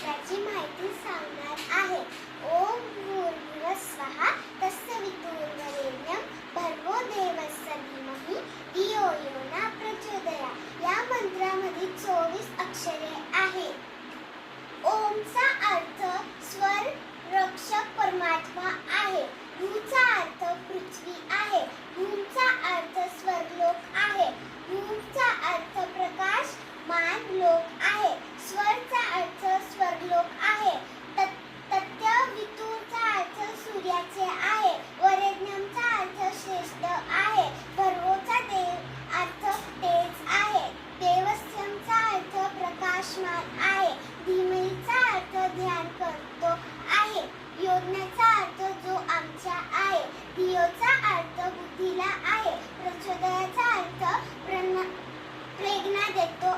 मंत्राची माहिती सांगणार आहे. ओम भूर्भुवः स्वः तत्सवितुर्वरेण्यं भर्गो देवस्य धीमहि धियो यो न प्रचोदयात्. या मंत्रामध्ये 24 अक्षरे आहेत. ओमचा अर्थ स्वर रक्षक परमात्मा आहे. भूचा अर्थ पृथ्वी आहे. भूमचा अर्थ स्वर्गलोक आहे. भूचा अर्थ प्रकाशमान लोक आहे. स्वरचा अर्थ स्वर्गलोक आहे. तत्सवितुरचा अर्थ सूर्याचे आहे. वरेण्यमचा अर्थ श्रेष्ठ आहे. भर्गोचा अर्थ तेज आहे. देवस्यचा अर्थ प्रकाशमान आहे. धीमहीचा अर्थ ध्यान करतो आहे. योजनेचा अर्थ जो आमच्या आहे. धियोचा अर्थ बुद्धीला आहे. प्रचोदयाचा अर्थ प्रेरणा देतो